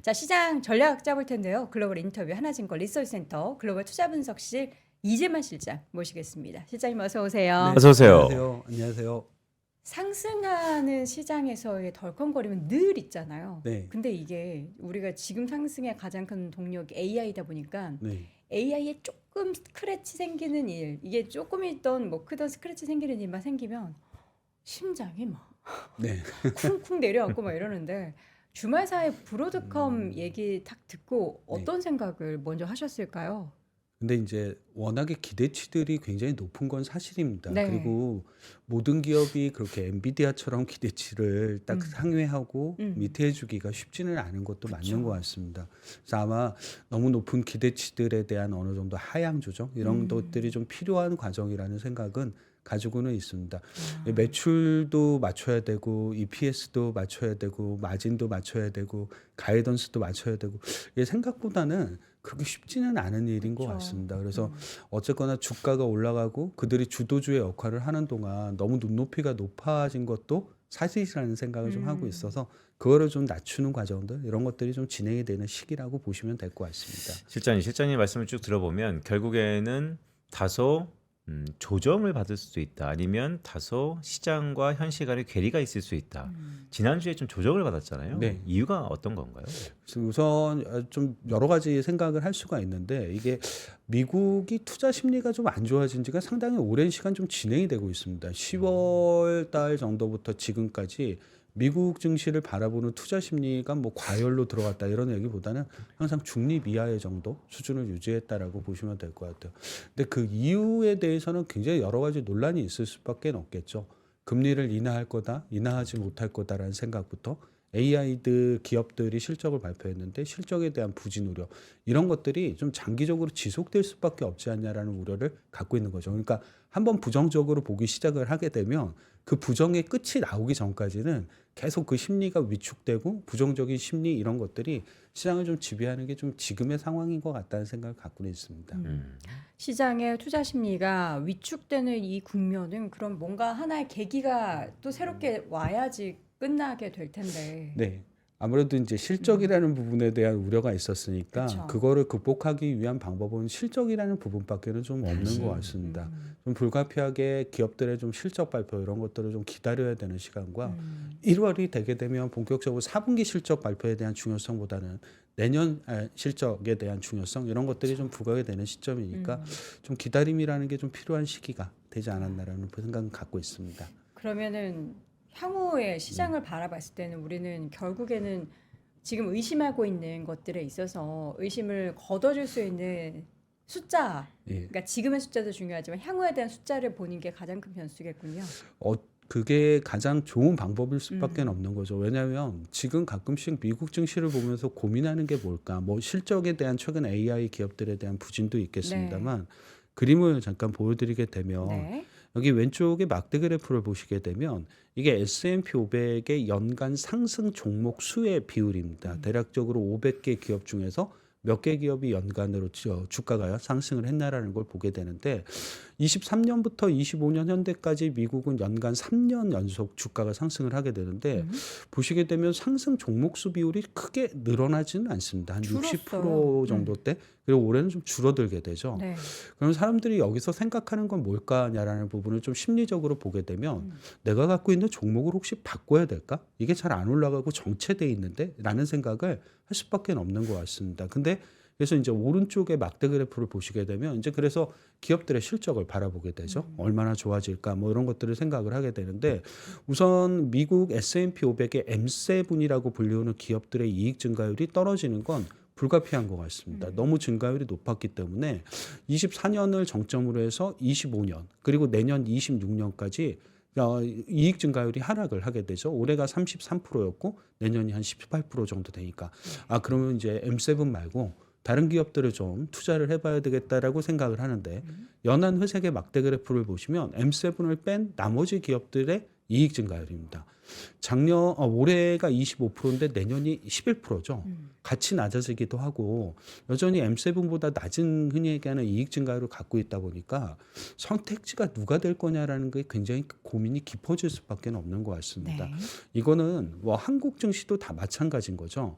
자, 시장 전략 짜볼 텐데요. 글로벌 인터뷰 하나증권 리서치센터 글로벌 투자분석실 이재만 실장 모시겠습니다. 실장님 어서 오세요. 네, 어서 오세요. 안녕하세요. 안녕하세요. 상승하는 시장에서의 덜컹거림은 늘 있잖아요. 네, 근데 이게 우리가 지금 상승의 가장 큰 동력이 AI다 보니까 네, AI에 조금 스크래치 생기는 일, 이게 조금이던 뭐 크던 스크래치 생기는 일만 생기면 심장이 막 네. 쿵쿵 내려앉고 막 이러는데 주말 사이 브로드컴 얘기 딱 듣고 네. 어떤 생각을 먼저 하셨을까요? 근데 이제 워낙에 기대치들이 굉장히 높은 건 사실입니다. 네. 그리고 모든 기업이 그렇게 엔비디아처럼 기대치를 딱 음. 상회하고 음. 밑에 해주기가 쉽지는 않은 것도 맞는 그쵸. 것 같습니다. 그래서 아마 너무 높은 기대치들에 대한 어느 정도 하향 조정 이런 것들이 좀 필요한 과정이라는 생각은 가지고는 있습니다. 아, 매출도 맞춰야 되고 EPS도 맞춰야 되고 마진도 맞춰야 되고 가이던스도 맞춰야 되고 이게 생각보다는 그렇게 쉽지는 않은 일인 것 그쵸. 같습니다. 그래서 어쨌거나 주가가 올라가고 그들이 주도주의 역할을 하는 동안 너무 눈높이가 높아진 것도 사실이라는 생각을 좀 하고 있어서 그거를 좀 낮추는 과정들 이런 것들이 좀 진행이 되는 시기라고 보시면 될 것 같습니다. 실장님 말씀을 쭉 들어보면 결국에는 다소 조정을 받을 수도 있다. 아니면 다소 시장과 현실 간의 괴리가 있을 수 있다. 지난주에 좀 조정을 받았잖아요. 네. 이유가 어떤 건가요? 그래서 우선 좀 여러 가지 생각을 할 수가 있는데 이게 미국이 투자 심리가 좀 안 좋아진 지가 상당히 오랜 시간 좀 진행이 되고 있습니다. 10월 달 정도부터 지금까지 미국 증시를 바라보는 투자 심리가 뭐 과열로 들어갔다 이런 얘기보다는 항상 중립 이하의 정도 수준을 유지했다라고 보시면 될 것 같아요. 근데 그 이유에 대해서는 굉장히 여러 가지 논란이 있을 수밖에 없겠죠. 금리를 인하할 거다, 인하하지 못할 거다라는 생각부터 AI들 기업들이 실적을 발표했는데 실적에 대한 부진 우려 이런 것들이 좀 장기적으로 지속될 수밖에 없지 않냐라는 우려를 갖고 있는 거죠. 그러니까 한번 부정적으로 보기 시작을 하게 되면 그 부정의 끝이 나오기 전까지는 계속 그 심리가 위축되고 부정적인 심리 이런 것들이 시장을 좀 지배하는 게 좀 지금의 상황인 것 같다는 생각을 갖고는 있습니다. 시장의 투자 심리가 위축되는 이 국면은 그럼 뭔가 하나의 계기가 또 새롭게 와야지 끝나게 될 텐데. 네. 아무래도 이제 실적이라는 부분에 대한 우려가 있었으니까 그쵸. 그거를 극복하기 위한 방법은 실적이라는 부분밖에는 좀 없는 것 같습니다. 좀 불가피하게 기업들의 좀 실적 발표 이런 것들을 좀 기다려야 되는 시간과 1월이 되게 되면 본격적으로 4분기 실적 발표에 대한 중요성보다는 내년 실적에 대한 중요성 이런 것들이 좀 부각이 되는 시점이니까 좀 기다림이라는 게 좀 필요한 시기가 되지 않았나라는 생각은 갖고 있습니다. 그러면은 향후의 시장을 바라봤을 때는 우리는 결국에는 지금 의심하고 있는 것들에 있어서 의심을 걷어줄 수 있는 숫자, 예. 그러니까 지금의 숫자도 중요하지만 향후에 대한 숫자를 보는 게 가장 큰 변수겠군요. 그게 가장 좋은 방법일 수밖에 없는 거죠. 왜냐하면 지금 가끔씩 미국 증시를 보면서 고민하는 게 뭘까? 뭐 실적에 대한 최근 AI 기업들에 대한 부진도 있겠습니다만 그림을 잠깐 보여드리게 되면 네. 여기 왼쪽에 막대 그래프를 보시게 되면 이게 S&P 500의 연간 상승 종목 수의 비율입니다. 대략적으로 500개 기업 중에서 몇 개 기업이 연간으로 주가가 상승을 했나라는 걸 보게 되는데 23년부터 25년 현대까지 미국은 연간 3년 연속 주가가 상승을 하게 되는데 보시게 되면 상승 종목 수 비율이 크게 늘어나지는 않습니다. 한 줄었어요. 60% 정도 때 그리고 올해는 좀 줄어들게 되죠. 네. 그럼 사람들이 여기서 생각하는 건 뭘까냐라는 부분을 좀 심리적으로 보게 되면 내가 갖고 있는 종목을 혹시 바꿔야 될까? 이게 잘 안 올라가고 정체돼 있는데 라는 생각을 할 수밖에 없는 것 같습니다. 근데 그래서 이제 오른쪽에 막대 그래프를 보시게 되면 이제 그래서 기업들의 실적을 바라보게 되죠. 얼마나 좋아질까 뭐 이런 것들을 생각을 하게 되는데 우선 미국 S&P 500의 M7이라고 불리우는 기업들의 이익 증가율이 떨어지는 건 불가피한 것 같습니다. 너무 증가율이 높았기 때문에 24년을 정점으로 해서 25년 그리고 내년 26년까지 이익 증가율이 하락을 하게 되죠. 올해가 33%였고 내년이 한 18% 정도 되니까 그러면 이제 M7 말고 다른 기업들을 좀 투자를 해봐야 되겠다라고 생각을 하는데 연한 회색의 막대 그래프를 보시면 M7을 뺀 나머지 기업들의 이익 증가율입니다. 올해가 25%인데 내년이 11%죠. 같이 낮아지기도 하고 여전히 M7보다 낮은 흔히 얘기하는 이익 증가율을 갖고 있다 보니까 선택지가 누가 될 거냐라는 게 굉장히 고민이 깊어질 수밖에 없는 것 같습니다. 네. 이거는 뭐 한국 증시도 다 마찬가지인 거죠.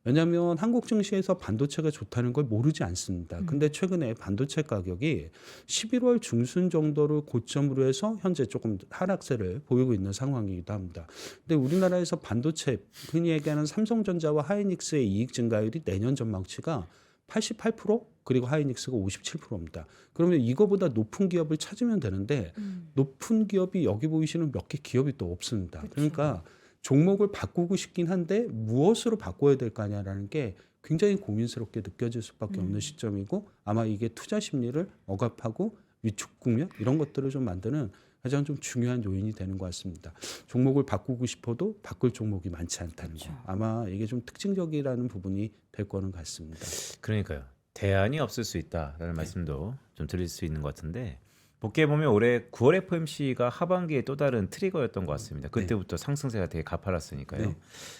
왜냐하면 한국 증시에서 반도체가 좋다는 걸 모르지 않습니다. 근데 최근에 반도체 가격이 11월 중순 정도를 고점으로 해서 현재 조금 하락세를 보이고 있는 상황이기도 합니다. 근데 우리나라에서 반도체 흔히 얘기하는 삼성전자와 하이닉스의 이익 증가율이 내년 전망치가 88% 그리고 하이닉스가 57%입니다. 그러면 이거보다 높은 기업을 찾으면 되는데 높은 기업이 여기 보이시는 몇 개 기업이 또 없습니다. 그쵸. 그러니까 종목을 바꾸고 싶긴 한데 무엇으로 바꿔야 될 거냐라는 게 굉장히 고민스럽게 느껴질 수밖에 없는 시점이고 아마 이게 투자 심리를 억압하고 위축 국면 이런 것들을 좀 만드는 가장 좀 중요한 요인이 되는 것 같습니다. 종목을 바꾸고 싶어도 바꿀 종목이 많지 않다는 거. 아마 이게 좀 특징적이라는 부분이 될 거는 같습니다. 그러니까요. 대안이 없을 수 있다라는 말씀도 좀 드릴 수 있는 것 같은데 복귀해 보면 올해 9월 FOMC가 하반기에 또 다른 트리거였던 것 같습니다. 그때부터 상승세가 되게 가팔랐으니까요. 네.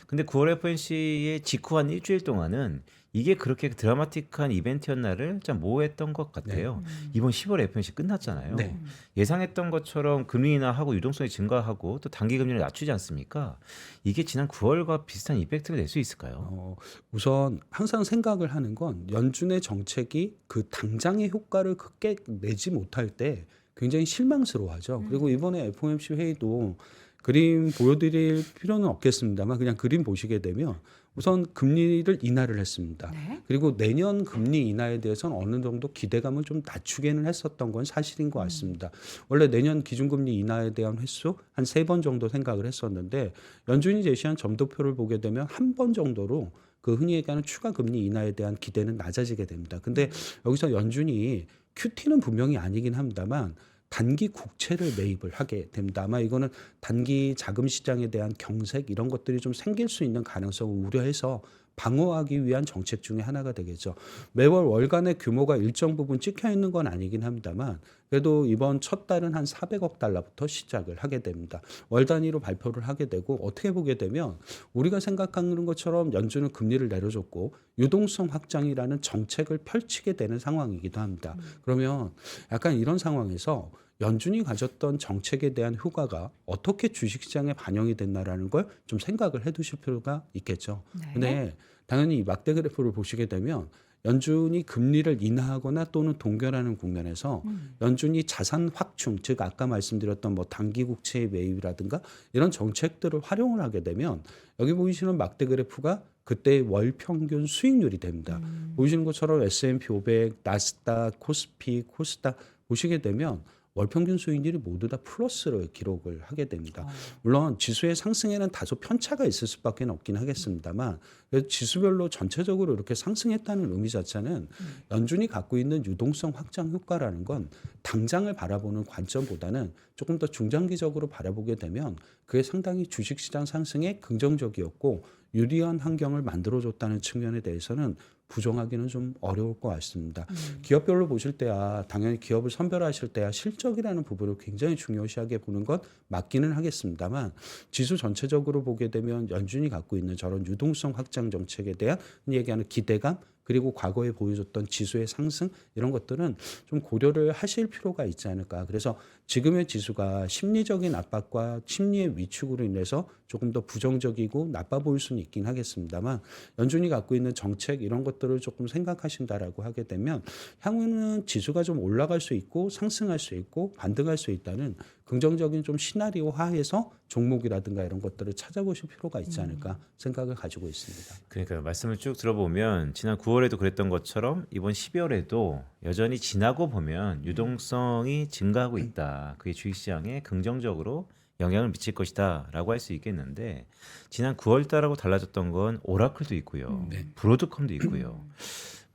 근데 9월 FOMC의 직후 한 일주일 동안은 이게 그렇게 드라마틱한 이벤트였나를 참 모호했던 것 같아요. 이번 10월 FOMC 끝났잖아요. 네. 예상했던 것처럼 금리 인하하고 유동성이 증가하고 또 단기 금리를 낮추지 않습니까? 이게 지난 9월과 비슷한 이펙트를 낼 수 있을까요? 우선 항상 생각을 하는 건 연준의 정책이 그 당장의 효과를 크게 내지 못할 때 굉장히 실망스러워하죠. 그리고 이번에 FOMC 회의도 그림 보여드릴 필요는 없겠습니다만 그냥 그림 보시게 되면 우선 금리를 인하를 했습니다. 네. 그리고 내년 금리 인하에 대해서는 어느 정도 기대감을 좀 낮추기는 했었던 건 사실인 것 같습니다. 원래 내년 기준금리 인하에 대한 횟수 한 3번 정도 생각을 했었는데 연준이 제시한 점도표를 보게 되면 한 번 정도로 그 흔히 얘기하는 추가 금리 인하에 대한 기대는 낮아지게 됩니다. 근데 여기서 연준이 QT는 분명히 아니긴 합니다만 단기 국채를 매입을 하게 됩니다. 아마 이거는 단기 자금 시장에 대한 경색 이런 것들이 좀 생길 수 있는 가능성을 우려해서 방어하기 위한 정책 중에 하나가 되겠죠. 매월 월간의 규모가 일정 부분 찍혀 있는 건 아니긴 합니다만 그래도 이번 첫 달은 한 400억 달러부터 시작을 하게 됩니다. 월 단위로 발표를 하게 되고 어떻게 보게 되면 우리가 생각하는 것처럼 연준은 금리를 내려줬고 유동성 확장이라는 정책을 펼치게 되는 상황이기도 합니다. 그러면 약간 이런 상황에서 연준이 가졌던 정책에 대한 효과가 어떻게 주식시장에 반영이 됐나라는 걸 좀 생각을 해두실 필요가 있겠죠. 네. 근데 당연히 이 막대 그래프를 보시게 되면 연준이 금리를 인하하거나 또는 동결하는 국면에서 연준이 자산 확충, 즉 아까 말씀드렸던 뭐 단기 국채의 매입이라든가 이런 정책들을 활용을 하게 되면 여기 보이시는 막대 그래프가 그때의 월 평균 수익률이 됩니다. 보이시는 것처럼 S&P 500, 나스닥, 코스피, 코스닥 보시게 되면 월 평균 수익률이 모두 다 플러스를 기록을 하게 됩니다. 물론 지수의 상승에는 다소 편차가 있을 수밖에 없긴 하겠습니다만 지수별로 전체적으로 이렇게 상승했다는 의미 자체는 연준이 갖고 있는 유동성 확장 효과라는 건 당장을 바라보는 관점보다는 조금 더 중장기적으로 바라보게 되면 그게 상당히 주식시장 상승에 긍정적이었고 유리한 환경을 만들어줬다는 측면에 대해서는 부정하기는 좀 어려울 것 같습니다. 기업별로 보실 때야 당연히 기업을 선별하실 때야 실적이라는 부분을 굉장히 중요시하게 보는 것 맞기는 하겠습니다만 지수 전체적으로 보게 되면 연준이 갖고 있는 저런 유동성 확장 정책에 대한 얘기하는 기대감 그리고 과거에 보여줬던 지수의 상승 이런 것들은 좀 고려를 하실 필요가 있지 않을까. 그래서 지금의 지수가 심리적인 압박과 심리의 위축으로 인해서 조금 더 부정적이고 나빠 보일 수는 있긴 하겠습니다만 연준이 갖고 있는 정책 이런 것들을 조금 생각하신다라고 하게 되면 향후는 지수가 좀 올라갈 수 있고 상승할 수 있고 반등할 수 있다는 긍정적인 좀 시나리오 하에서 종목이라든가 이런 것들을 찾아보실 필요가 있지 않을까 생각을 가지고 있습니다. 그러니까 말씀을 쭉 들어보면 지난 9월에도 그랬던 것처럼 이번 12월에도 여전히 지나고 보면 유동성이 증가하고 있다. 그게 주식시장에 긍정적으로 영향을 미칠 것이다라고 할 수 있겠는데 지난 9월 달하고 달라졌던 건 오라클도 있고요. 브로드컴도 있고요.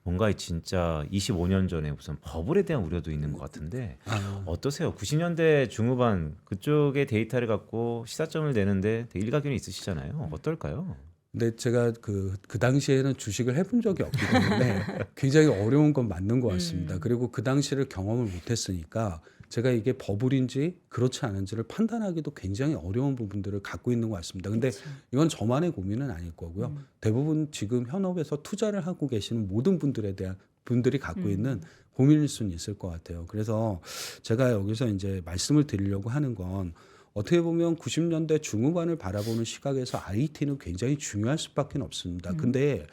뭔가 진짜 25년 전에 무슨 버블에 대한 우려도 있는 것 같은데 어떠세요? 90년대 중후반 그쪽의 데이터를 갖고 시사점을 내는데 되게 일가견이 있으시잖아요. 어떨까요? 근데 제가 그 당시에는 주식을 해본 적이 없기 때문에 굉장히 어려운 건 맞는 것 같습니다. 그리고 그 당시를 경험을 못했으니까 제가 이게 버블인지 그렇지 않은지를 판단하기도 굉장히 어려운 부분들을 갖고 있는 것 같습니다. 근데 이건 저만의 고민은 아닐 거고요. 대부분 지금 현업에서 투자를 하고 계시는 모든 분들에 대한 분들이 갖고 있는 고민일 수는 있을 것 같아요. 그래서 제가 여기서 이제 말씀을 드리려고 하는 건 어떻게 보면 90년대 중후반을 바라보는 시각에서 IT는 굉장히 중요할 수밖에 없습니다. 근데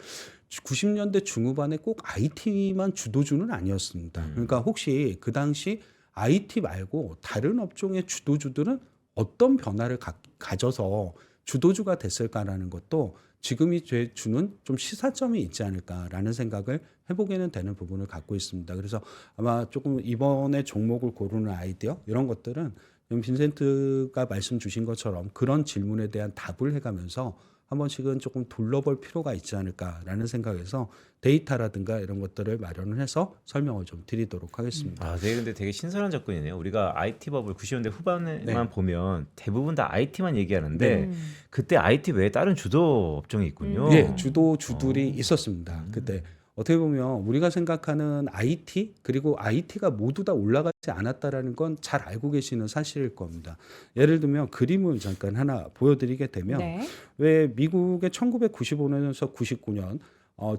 90년대 중후반에 꼭 IT만 주도주는 아니었습니다. 그러니까 혹시 그 당시 IT 말고 다른 업종의 주도주들은 어떤 변화를 가져서 주도주가 됐을까라는 것도 지금이 주는 좀 시사점이 있지 않을까라는 생각을 해보게는 되는 부분을 갖고 있습니다. 그래서 아마 조금 이번에 종목을 고르는 아이디어 이런 것들은 빈센트가 말씀 주신 것처럼 그런 질문에 대한 답을 해가면서 한 번씩은 조금 둘러볼 필요가 있지 않을까라는 생각에서 데이터라든가 이런 것들을 마련을 해서 설명을 좀 드리도록 하겠습니다. 아, 네, 근데 되게 신선한 접근이네요. 우리가 IT 버블 90년대 후반에만 네. 보면 대부분 다 IT만 얘기하는데 음. 그때 IT 외에 다른 주도 업종이 있군요. 예, 주도주들이 있었습니다. 그때 어떻게 보면 우리가 생각하는 IT 그리고 IT가 모두 다 올라가지 않았다라는 건 잘 알고 계시는 사실일 겁니다. 예를 들면 그림을 잠깐 하나 보여드리게 되면 네. 왜 미국의 1995년에서 99년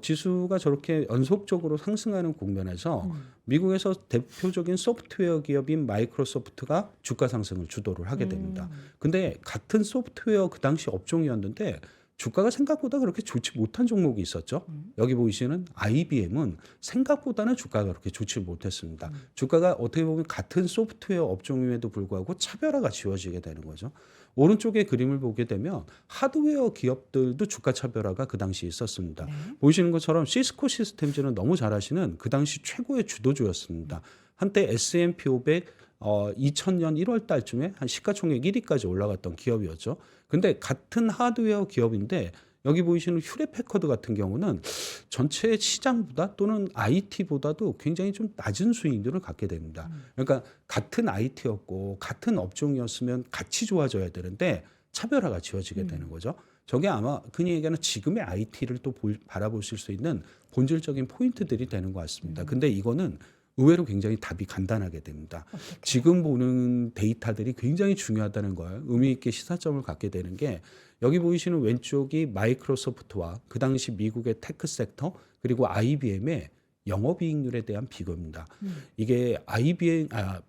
지수가 저렇게 연속적으로 상승하는 국면에서 미국에서 대표적인 소프트웨어 기업인 마이크로소프트가 주가 상승을 주도를 하게 됩니다. 근데 같은 소프트웨어 그 당시 업종이었는데 주가가 생각보다 그렇게 좋지 못한 종목이 있었죠. 여기 보이시는 IBM은 생각보다는 주가가 그렇게 좋지 못했습니다. 주가가 어떻게 보면 같은 소프트웨어 업종임에도 불구하고 차별화가 지어지게 되는 거죠. 오른쪽에 그림을 보게 되면 하드웨어 기업들도 주가 차별화가 그 당시 있었습니다. 네. 보이시는 것처럼 시스코 시스템즈는 너무 잘 아시는 그 당시 최고의 주도주였습니다. 한때 S&P 500 2000년 1월 달쯤에 한 시가총액 1위까지 올라갔던 기업이었죠. 근데 같은 하드웨어 기업인데 여기 보이시는 휴레패커드 같은 경우는 전체 시장보다 또는 IT보다도 굉장히 좀 낮은 수익률을 갖게 됩니다. 그러니까 같은 IT였고 같은 업종이었으면 같이 좋아져야 되는데 차별화가 지어지게 되는 거죠. 저게 아마 흔히 얘기하는 지금의 IT를 또 바라보실 수 있는 본질적인 포인트들이 되는 것 같습니다. 근데 이거는 의외로 굉장히 답이 간단하게 됩니다. 지금 보는 데이터들이 굉장히 중요하다는 걸 의미 있게 시사점을 갖게 되는 게 여기 보이시는 왼쪽이 마이크로소프트와 그 당시 미국의 테크 섹터 그리고 IBM의 영업이익률에 대한 비교입니다. 이게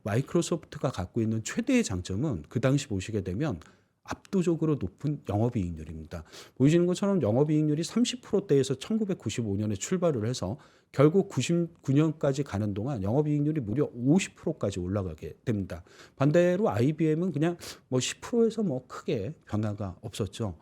마이크로소프트가 갖고 있는 최대의 장점은 그 당시 보시게 되면 압도적으로 높은 영업이익률입니다. 보이시는 것처럼 영업이익률이 30%대에서 1995년에 출발을 해서 결국 99년까지 가는 동안 영업이익률이 무려 50%까지 올라가게 됩니다. 반대로 IBM은 그냥 뭐 10%에서 뭐 크게 변화가 없었죠.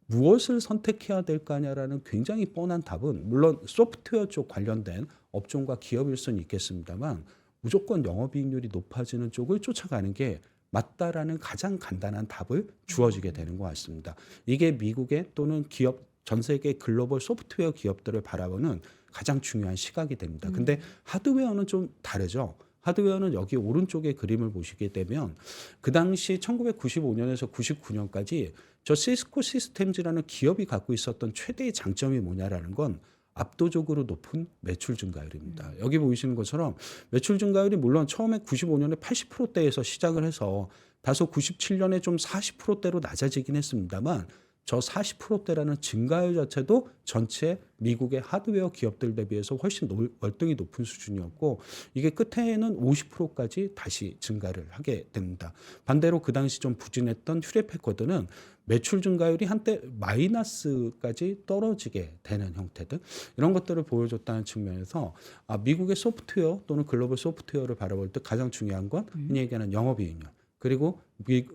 무엇을 선택해야 될까냐라는 굉장히 뻔한 답은 물론 소프트웨어 쪽 관련된 업종과 기업일 수는 있겠습니다만 무조건 영업이익률이 높아지는 쪽을 쫓아가는 게 맞다라는 가장 간단한 답을 주어지게 되는 것 같습니다. 이게 미국의 또는 기업 전 세계 글로벌 소프트웨어 기업들을 바라보는 가장 중요한 시각이 됩니다. 근데 하드웨어는 좀 다르죠. 하드웨어는 여기 오른쪽에 그림을 보시게 되면 그 당시 1995년에서 99년까지 저 시스코 시스템즈라는 기업이 갖고 있었던 최대의 장점이 뭐냐라는 건 압도적으로 높은 매출 증가율입니다. 여기 보이시는 것처럼 매출 증가율이 물론 처음에 95년에 80%대에서 시작을 해서 다소 97년에 좀 40%대로 낮아지긴 했습니다만 저 40%대라는 증가율 자체도 전체 미국의 하드웨어 기업들 대비해서 훨씬 월등히 높은 수준이었고 이게 끝에는 50%까지 다시 증가를 하게 됩니다. 반대로 그 당시 좀 부진했던 휴레패커드는 매출 증가율이 한때 마이너스까지 떨어지게 되는 형태들 이런 것들을 보여줬다는 측면에서 미국의 소프트웨어 또는 글로벌 소프트웨어를 바라볼 때 가장 중요한 건 흔히 얘기하는 영업이익률 그리고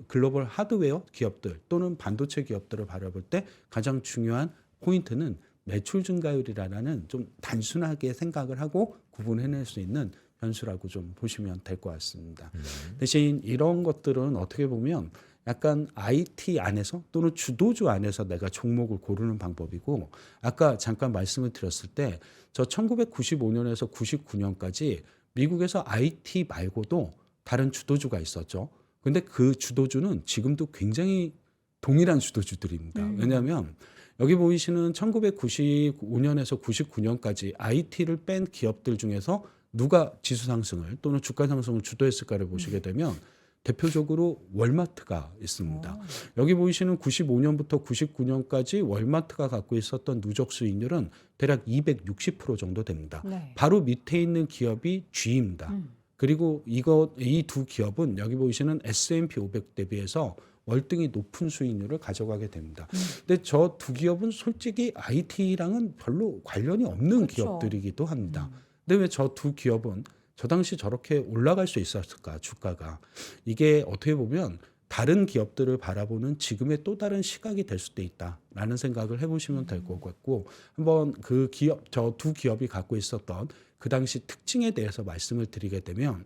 글로벌 하드웨어 기업들 또는 반도체 기업들을 바라볼 때 가장 중요한 포인트는 매출 증가율이라는 좀 단순하게 생각을 하고 구분해낼 수 있는 변수라고 좀 보시면 될 것 같습니다. 대신 이런 것들은 어떻게 보면 약간 IT 안에서 또는 주도주 안에서 내가 종목을 고르는 방법이고 아까 잠깐 말씀을 드렸을 때 저 1995년에서 99년까지 미국에서 IT 말고도 다른 주도주가 있었죠. 근데 그 주도주는 지금도 굉장히 동일한 주도주들입니다. 왜냐하면 여기 보이시는 1995년에서 99년까지 IT를 뺀 기업들 중에서 누가 지수 상승을 또는 주가 상승을 주도했을까를 보시게 되면 대표적으로 월마트가 있습니다. 여기 보이시는 95년부터 99년까지 월마트가 갖고 있었던 누적 수익률은 대략 260% 정도 됩니다. 네. 바로 밑에 있는 기업이 G입니다. 그리고 이 두 기업은 여기 보이시는 S&P 500 대비해서 월등히 높은 수익률을 가져가게 됩니다. 근데 저 두 기업은 솔직히 IT랑은 별로 관련이 없는 그렇죠. 기업들이기도 합니다. 근데 왜 저 두 기업은 저 당시 저렇게 올라갈 수 있었을까, 주가가? 이게 어떻게 보면 다른 기업들을 바라보는 지금의 또 다른 시각이 될 수도 있다라는 생각을 해보시면 될 것 같고, 한번 그 기업, 저 두 기업이 갖고 있었던 그 당시 특징에 대해서 말씀을 드리게 되면,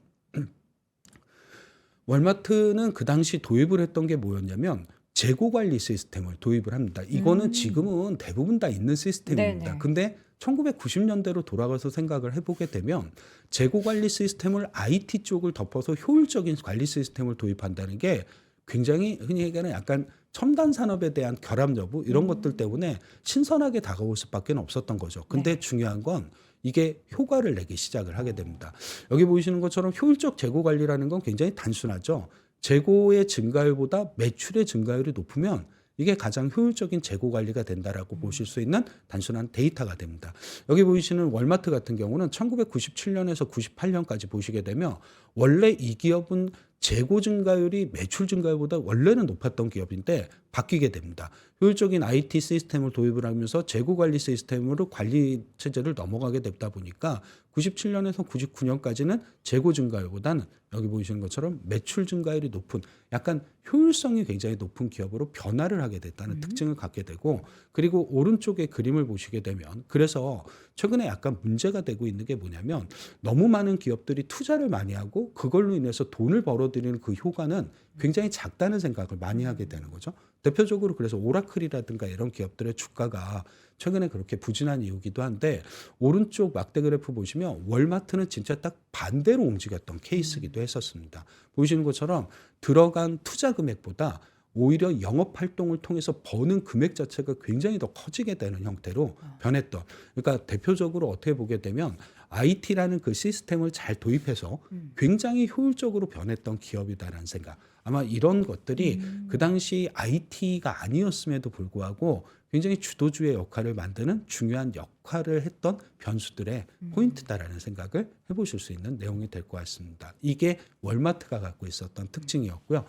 월마트는 그 당시 도입을 했던 게 뭐였냐면 재고 관리 시스템을 도입을 합니다. 이거는 지금은 대부분 다 있는 시스템입니다. 네네. 근데 1990년대로 돌아가서 생각을 해보게 되면 재고 관리 시스템을 IT 쪽을 덮어서 효율적인 관리 시스템을 도입한다는 게 굉장히 흔히 얘기하는 약간 첨단 산업에 대한 결합 여부 이런 것들 때문에 신선하게 다가올 수밖에 없었던 거죠. 근데 네. 중요한 건 이게 효과를 내기 시작을 하게 됩니다. 여기 보이시는 것처럼 효율적 재고 관리라는 건 굉장히 단순하죠. 재고의 증가율보다 매출의 증가율이 높으면 이게 가장 효율적인 재고 관리가 된다라고 보실 수 있는 단순한 데이터가 됩니다. 여기 보이시는 월마트 같은 경우는 1997년에서 98년까지 보시게 되면 원래 이 기업은 재고 증가율이 매출 증가율보다 원래는 높았던 기업인데 바뀌게 됩니다. 효율적인 IT 시스템을 도입을 하면서 재고 관리 시스템으로 관리 체제를 넘어가게 됐다 보니까 97년에서 99년까지는 재고 증가율보다는 여기 보이시는 것처럼 매출 증가율이 높은 약간 효율성이 굉장히 높은 기업으로 변화를 하게 됐다는 특징을 갖게 되고, 그리고 오른쪽의 그림을 보시게 되면 그래서 최근에 약간 문제가 되고 있는 게 뭐냐면 너무 많은 기업들이 투자를 많이 하고 그걸로 인해서 돈을 벌어들이는 그 효과는 굉장히 작다는 생각을 많이 하게 되는 거죠. 대표적으로 그래서 오라클이라든가 이런 기업들의 주가가 최근에 그렇게 부진한 이유기도 한데, 오른쪽 막대 그래프 보시면 월마트는 진짜 딱 반대로 움직였던 케이스기도 했었습니다. 보시는 것처럼 들어간 투자 금액보다 오히려 영업 활동을 통해서 버는 금액 자체가 굉장히 더 커지게 되는 형태로 변했던, 그러니까 대표적으로 어떻게 보게 되면 IT라는 그 시스템을 잘 도입해서 굉장히 효율적으로 변했던 기업이다라는 생각. 아마 이런 것들이 그 당시 IT가 아니었음에도 불구하고 굉장히 주도주의 역할을 만드는 중요한 역할을 했던 변수들의 포인트다라는 생각을 해보실 수 있는 내용이 될 것 같습니다. 이게 월마트가 갖고 있었던 특징이었고요.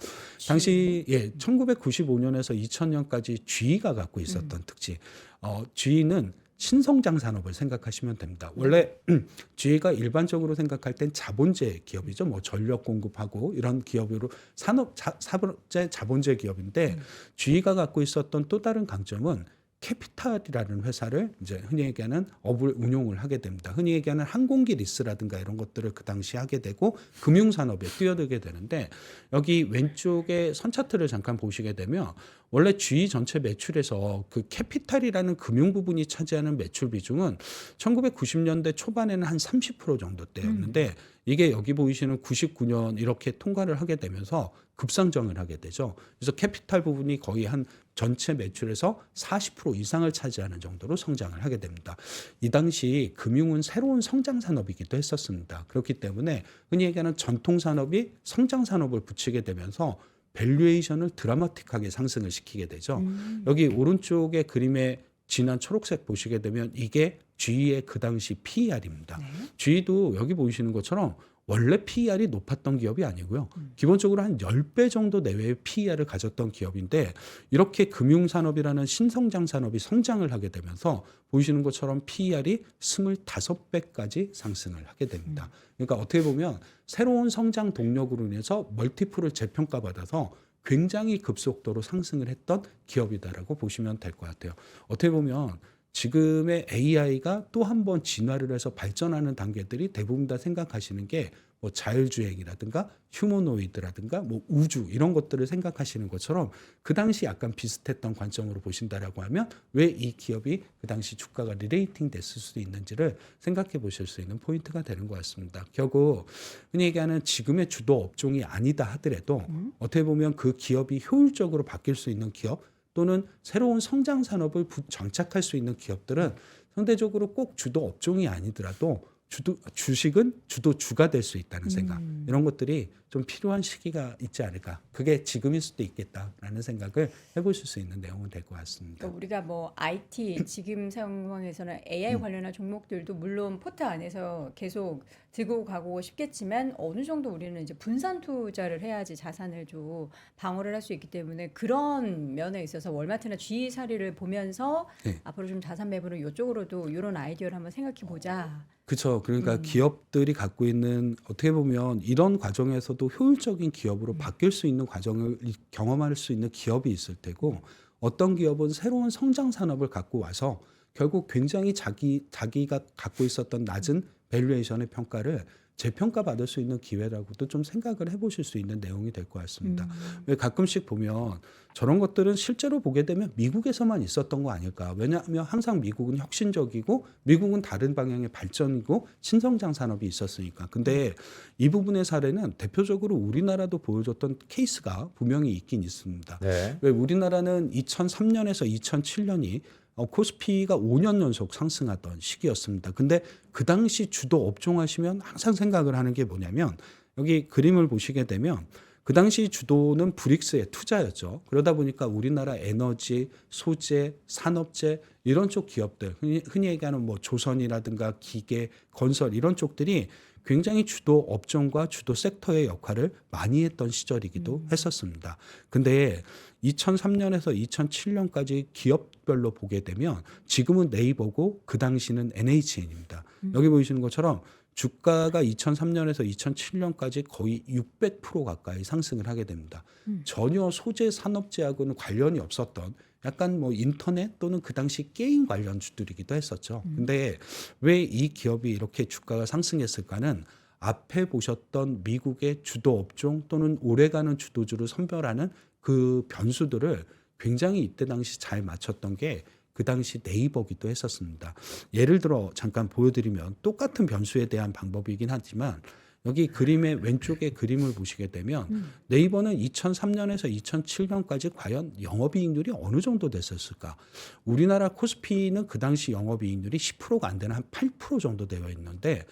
당시 1995년에서 2000년까지 GE가 갖고 있었던 특징. GE는 신성장 산업을 생각하시면 됩니다. 원래 GE가 일반적으로 생각할 땐 자본재 기업이죠. 뭐 전력 공급하고 이런 기업으로 사업재 자본재 기업인데, GE가 갖고 있었던 또 다른 강점은 캐피탈이라는 회사를 이제 흔히 얘기하는 업을 운용을 하게 됩니다. 흔히 얘기하는 항공기 리스라든가 이런 것들을 그 당시 하게 되고 금융산업에 뛰어들게 되는데, 여기 왼쪽에 선 차트를 잠깐 보시게 되면 원래 GE 전체 매출에서 그 캐피탈이라는 금융 부분이 차지하는 매출 비중은 1990년대 초반에는 한 30% 정도 대였는데 이게 여기 보이시는 99년 이렇게 통과를 하게 되면서 급상승을 하게 되죠. 그래서 캐피탈 부분이 거의 한 전체 매출에서 40% 이상을 차지하는 정도로 성장을 하게 됩니다. 이 당시 금융은 새로운 성장 산업이기도 했었습니다. 그렇기 때문에 흔히 얘기하는 전통 산업이 성장 산업을 붙이게 되면서 밸류에이션을 드라마틱하게 상승을 시키게 되죠. 여기 오른쪽의 그림의 진한 초록색 보시게 되면 이게 GE의 그 당시 PER입니다. 네. GE도 여기 보이시는 것처럼 원래 PER이 높았던 기업이 아니고요. 기본적으로 한 10배 정도 내외의 PER을 가졌던 기업인데, 이렇게 금융산업이라는 신성장 산업이 성장을 하게 되면서 보이시는 것처럼 PER이 25배까지 상승을 하게 됩니다. 그러니까 어떻게 보면 새로운 성장 동력으로 인해서 멀티플을 재평가받아서 굉장히 급속도로 상승을 했던 기업이다라고 보시면 될 것 같아요. 어떻게 보면 지금의 AI가 또 한 번 진화를 해서 발전하는 단계들이 대부분 다 생각하시는 게 뭐 자율주행이라든가 휴머노이드라든가 뭐 우주 이런 것들을 생각하시는 것처럼 그 당시 약간 비슷했던 관점으로 보신다라고 하면 왜 이 기업이 그 당시 주가가 리레이팅 됐을 수도 있는지를 생각해 보실 수 있는 포인트가 되는 것 같습니다. 결국 흔히 얘기하는 지금의 주도 업종이 아니다 하더라도 어떻게 보면 그 기업이 효율적으로 바뀔 수 있는 기업 또는 새로운 성장 산업을 장착할 수 있는 기업들은 상대적으로 꼭 주도 업종이 아니더라도 주식은 주도주가 될 수 있다는 생각, 이런 것들이 좀 필요한 시기가 있지 않을까. 그게 지금일 수도 있겠다라는 생각을 해보실 수 있는 내용은 될 것 같습니다. 그러니까 우리가 뭐 IT 지금 상황에서는 AI 관련한 종목들도 물론 포트 안에서 계속 들고 가고 싶겠지만 어느 정도 우리는 이제 분산 투자를 해야지 자산을 좀 방어를 할 수 있기 때문에 그런 면에 있어서 월마트나 GE사리를 보면서 네. 앞으로 좀 자산 매물을 이쪽으로도 이런 아이디어를 한번 생각해 보자. 그렇죠. 그러니까 기업들이 갖고 있는, 어떻게 보면 이런 과정에서도 효율적인 기업으로 바뀔 수 있는 과정을 경험할 수 있는 기업이 있을 테고, 어떤 기업은 새로운 성장 산업을 갖고 와서 결국 굉장히 자기가 갖고 있었던 낮은 밸류에이션의 평가를 재평가 받을 수 있는 기회라고도 좀 생각을 해보실 수 있는 내용이 될 것 같습니다. 왜 가끔씩 보면 저런 것들은 실제로 보게 되면 미국에서만 있었던 거 아닐까. 왜냐하면 항상 미국은 혁신적이고 미국은 다른 방향의 발전이고 신성장 산업이 있었으니까. 근데 이 부분의 사례는 대표적으로 우리나라도 보여줬던 케이스가 분명히 있긴 있습니다. 네. 왜 우리나라는 2003년에서 2007년이 코스피가 5년 연속 상승하던 시기였습니다. 근데 그 당시 주도 업종 하시면 항상 생각을 하는 게 뭐냐면, 여기 그림을 보시게 되면 그 당시 주도는 브릭스의 투자였죠. 그러다 보니까 우리나라 에너지, 소재, 산업재 이런 쪽 기업들, 흔히 얘기하는 뭐 조선이라든가 기계, 건설 이런 쪽들이 굉장히 주도 업종과 주도 섹터의 역할을 많이 했던 시절이기도 했었습니다. 근데 2003년에서 2007년까지 기업별로 보게 되면 지금은 네이버고 그 당시는 NHN입니다. 여기 보이시는 것처럼 주가가 2003년에서 2007년까지 거의 600% 가까이 상승을 하게 됩니다. 전혀 소재 산업재하고는 관련이 없었던 약간 뭐 인터넷 또는 그 당시 게임 관련주들이기도 했었죠. 근데 왜 이 기업이 이렇게 주가가 상승했을까는 앞에 보셨던 미국의 주도 업종 또는 오래가는 주도주를 선별하는 그 변수들을 굉장히 이때 당시 잘 맞췄던 게 그 당시 네이버기도 했었습니다. 예를 들어 잠깐 보여드리면 똑같은 변수에 대한 방법이긴 하지만, 여기 그림의 왼쪽에 그림을 보시게 되면 네이버는 2003년에서 2007년까지 과연 영업이익률이 어느 정도 됐었을까? 우리나라 코스피는 그 당시 영업이익률이 10%가 안 되는 한 8% 정도 되어 있는데,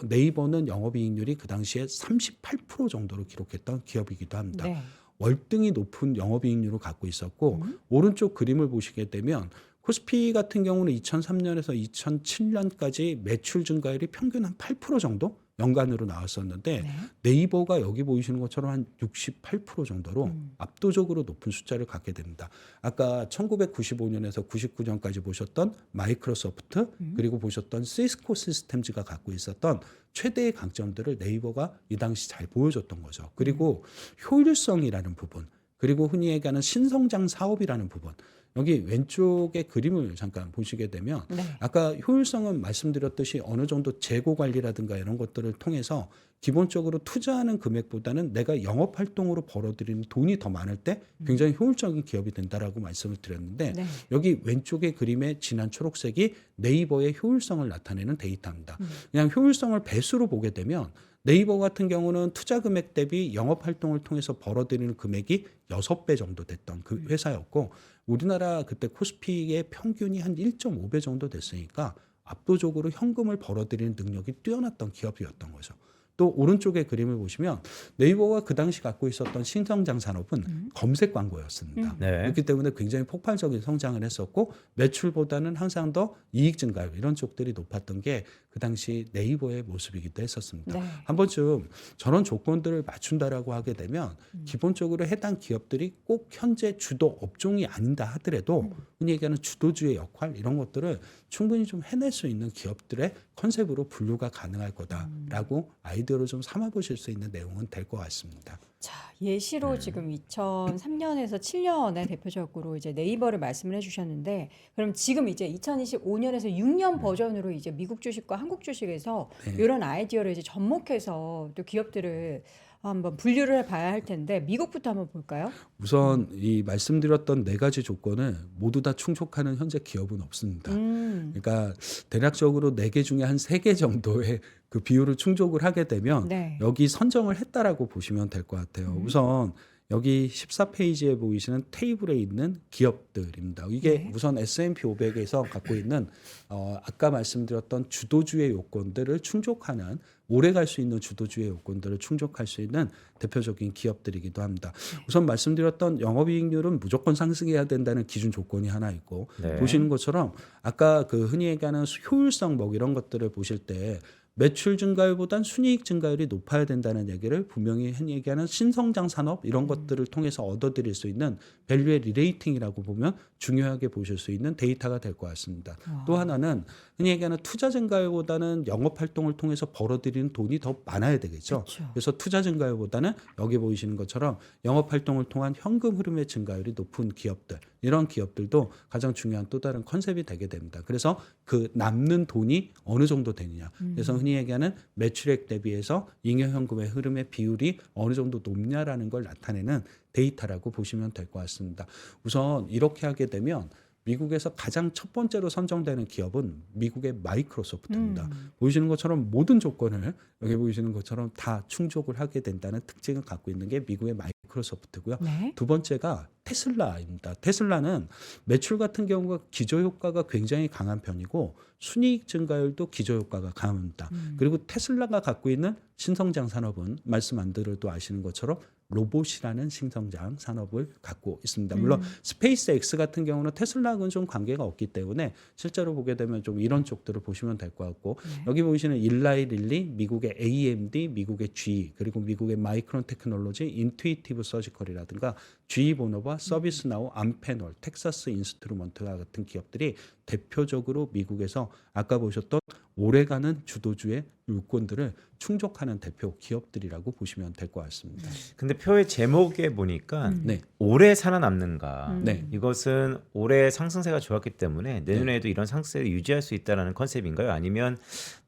네이버는 영업이익률이 그 당시에 38% 정도로 기록했던 기업이기도 합니다. 네. 월등히 높은 영업이익률을 갖고 있었고, 오른쪽 그림을 보시게 되면 코스피 같은 경우는 2003년에서 2007년까지 매출 증가율이 평균 한 8% 정도 연간으로 나왔었는데, 네. 네이버가 여기 보이시는 것처럼 한 68% 정도로 압도적으로 높은 숫자를 갖게 됩니다. 아까 1995년에서 99년까지 보셨던 마이크로소프트, 그리고 보셨던 시스코 시스템즈가 갖고 있었던 최대의 강점들을 네이버가 이 당시 잘 보여줬던 거죠. 그리고 효율성이라는 부분, 그리고 흔히 얘기하는 신성장 사업이라는 부분, 여기 왼쪽의 그림을 잠깐 보시게 되면 네. 아까 효율성은 말씀드렸듯이 어느 정도 재고 관리라든가 이런 것들을 통해서 기본적으로 투자하는 금액보다는 내가 영업 활동으로 벌어들이는 돈이 더 많을 때 굉장히 효율적인 기업이 된다라고 말씀을 드렸는데, 네. 여기 왼쪽의 그림의 진한 초록색이 네이버의 효율성을 나타내는 데이터입니다. 그냥 효율성을 배수로 보게 되면 네이버 같은 경우는 투자 금액 대비 영업 활동을 통해서 벌어들이는 금액이 6배 정도 됐던 그 회사였고, 우리나라 그때 코스피의 평균이 한 1.5배 정도 됐으니까 압도적으로 현금을 벌어들이는 능력이 뛰어났던 기업이었던 거죠. 또 오른쪽의 그림을 보시면 네이버가 그 당시 갖고 있었던 신성장 산업은 검색 광고였습니다. 네. 그렇기 때문에 굉장히 폭발적인 성장을 했었고, 매출보다는 항상 더 이익 증가율 이런 쪽들이 높았던 게 그 당시 네이버의 모습이기도 했었습니다. 네. 한 번쯤 저런 조건들을 맞춘다라고 하게 되면 기본적으로 해당 기업들이 꼭 현재 주도 업종이 아니다 하더라도 흔히 얘기하는 주도주의 역할 이런 것들을 충분히 좀 해낼 수 있는 기업들의 컨셉으로 분류가 가능할 거다라고 아이디어로 좀 삼아보실 수 있는 내용은 될 것 같습니다. 자, 예시로 지금 2003년에서 7년에 대표적으로 이제 네이버를 말씀을 해주셨는데, 그럼 지금 이제 2025년에서 6년 버전으로 이제 미국 주식과 한국 주식에서 네. 이런 아이디어를 이제 접목해서 또 기업들을 한번 분류를 해봐야 할 텐데, 미국부터 한번 볼까요? 우선 이 말씀드렸던 네 가지 조건을 모두 다 충족하는 현재 기업은 없습니다. 그러니까 대략적으로 4개 중에 한 3개 정도의 그 비율을 충족을 하게 되면 네. 여기 선정을 했다라고 보시면 될 것 같아요. 우선 여기 14페이지에 보이시는 테이블에 있는 기업들입니다. 이게 네. 우선 S&P 500에서 갖고 있는 아까 말씀드렸던 주도주의 요건들을 충족하는 오래 갈 수 있는 주도주의 요건들을 충족할 수 있는 대표적인 기업들이기도 합니다. 우선 말씀드렸던 영업이익률은 무조건 상승해야 된다는 기준 조건이 하나 있고 네. 보시는 것처럼 아까 그 흔히 얘기하는 효율성 뭐 이런 것들을 보실 때 매출 증가율보단 순이익 증가율이 높아야 된다는 얘기를 분명히 흔히 얘기하는 신성장 산업 이런 것들을 통해서 얻어들일 수 있는 밸류의 리레이팅이라고 보면 중요하게 보실 수 있는 데이터가 될 것 같습니다. 또 하나는 흔히 얘기하는 투자 증가율보다는 영업 활동을 통해서 벌어들이는 돈이 더 많아야 되겠죠. 그렇죠. 그래서 투자 증가율보다는 여기 보이시는 것처럼 영업 활동을 통한 현금 흐름의 증가율이 높은 기업들 이런 기업들도 가장 중요한 또 다른 컨셉이 되게 됩니다. 그래서 그 남는 돈이 어느 정도 되느냐. 그래서 흔히 얘기하는 매출액 대비해서 잉여현금의 흐름의 비율이 어느 정도 높냐라는 걸 나타내는 데이터라고 보시면 될 것 같습니다. 우선 이렇게 하게 되면 미국에서 가장 첫 번째로 선정되는 기업은 미국의 마이크로소프트입니다. 보이시는 것처럼 모든 조건을 여기 보이시는 것처럼 다 충족을 하게 된다는 특징을 갖고 있는 게 미국의 마이크로소프트고요. 네. 두 번째가 테슬라입니다. 테슬라는 매출 같은 경우가 기저효과가 굉장히 강한 편이고 순이익 증가율도 기저효과가 강합니다. 그리고 테슬라가 갖고 있는 신성장 산업은 말씀 안 드려도 아시는 것처럼 로봇이라는 신성장 산업을 갖고 있습니다. 물론 스페이스 X 같은 경우는 테슬라하고는 좀 관계가 없기 때문에 실제로 보게 되면 좀 이런 쪽들을 보시면 될 것 같고 여기 보이시는 일라이 릴리, 미국의 AMD, 미국의 GE 그리고 미국의 마이크론 테크놀로지, 인투이티브 서지컬이라든가 GE 보노바, 서비스나우, 암페놀, 텍사스 인스트루먼트와 같은 기업들이 대표적으로 미국에서 아까 보셨던 오래가는 주도주의 요건들을 충족하는 대표 기업들이라고 보시면 될 것 같습니다. 근데 표의 제목에 보니까 네. 오래 살아남는가. 네. 이것은 올해 상승세가 좋았기 때문에 내년에도 이런 상승세를 유지할 수 있다는 컨셉인가요? 아니면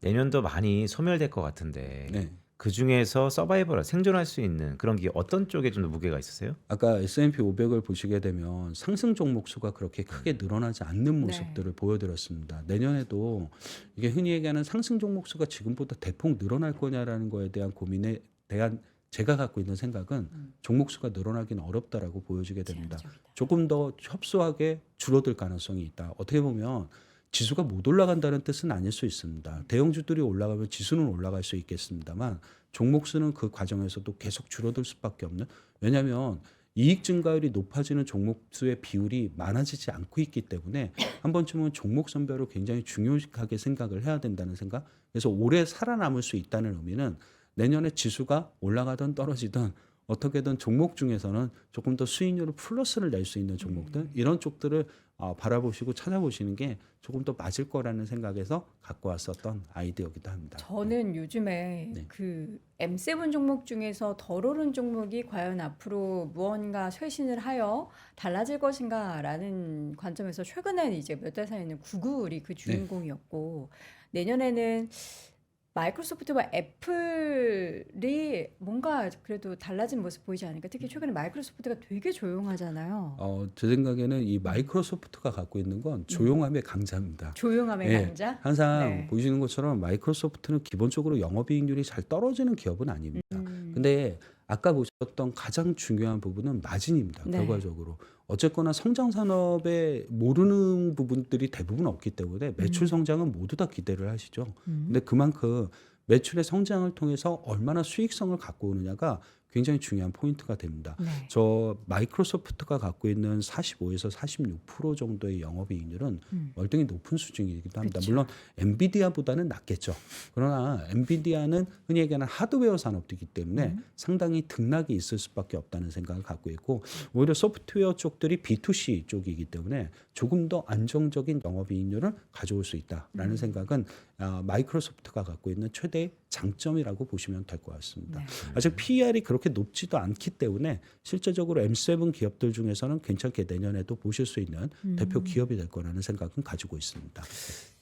내년도 많이 소멸될 것 같은데 네. 그 중에서 서바이벌 생존할 수 있는 그런 게 어떤 쪽에 좀 더 무게가 있으세요? 아까 S&P 500을 보시게 되면 상승 종목 수가 그렇게 크게 늘어나지 않는 모습들을 보여드렸습니다. 내년에도 이게 흔히 얘기하는 상승 종목 수가 지금보다 대폭 늘어날 거냐라는 거에 대한 고민에 대한 제가 갖고 있는 생각은 종목 수가 늘어나기는 어렵다라고 보여지게 됩니다. 제한적이다. 조금 더 협소하게 줄어들 가능성이 있다. 어떻게 보면 지수가 못 올라간다는 뜻은 아닐 수 있습니다. 대형주들이 올라가면 지수는 올라갈 수 있겠습니다만 종목 수는 그 과정에서도 계속 줄어들 수밖에 없는. 왜냐하면 이익 증가율이 높아지는 종목 수의 비율이 많아지지 않고 있기 때문에 한 번쯤은 종목 선별을 굉장히 중요하게 생각을 해야 된다는 생각. 그래서 오래 살아남을 수 있다는 의미는 내년에 지수가 올라가든 떨어지든 어떻게든 종목 중에서는 조금 더 수익률을 플러스를 낼 수 있는 종목들 이런 쪽들을 바라보시고 찾아보시는 게 조금 더 맞을 거라는 생각에서 갖고 왔었던 아이디어이기도 합니다. 저는 요즘에 네. 그 M7 종목 중에서 덜 오른 종목이 과연 앞으로 무언가 쇄신을 하여 달라질 것인가라는 관점에서 최근에 이제 몇 달 사이에는 구글이 그 주인공이었고 내년에는 마이크로소프트와 애플이 뭔가 그래도 달라진 모습 보이지 않을까? 특히 최근에 마이크로소프트가 되게 조용하잖아요. 제 생각에는 이 마이크로소프트가 갖고 있는 건 조용함의 강자입니다. 조용함의 예, 강자? 항상 네. 보시는 것처럼 마이크로소프트는 기본적으로 영업이익률이 잘 떨어지는 기업은 아닙니다. 근데 아까 보셨던 가장 중요한 부분은 마진입니다. 네. 결과적으로. 어쨌거나 성장 산업에 모르는 부분들이 대부분 없기 때문에 매출 성장은 모두 다 기대를 하시죠. 근데 그만큼 매출의 성장을 통해서 얼마나 수익성을 갖고 오느냐가 굉장히 중요한 포인트가 됩니다. 네. 저 마이크로소프트가 갖고 있는 45에서 46% 정도의 영업이익률은 월등히 높은 수준이기도 합니다. 그쵸. 물론 엔비디아보다는 낮겠죠. 그러나 엔비디아는 흔히 얘기하는 하드웨어 산업이기 때문에 상당히 등락이 있을 수밖에 없다는 생각을 갖고 있고 오히려 소프트웨어 쪽들이 B2C 쪽이기 때문에 조금 더 안정적인 영업이익률을 가져올 수 있다라는 생각은 마이크로소프트가 갖고 있는 최대의 장점이라고 보시면 될 것 같습니다. 네. 아직 PER이 그렇게 높지도 않기 때문에 실제적으로 M7 기업들 중에서는 괜찮게 내년에도 보실 수 있는 대표 기업이 될 거라는 생각은 가지고 있습니다.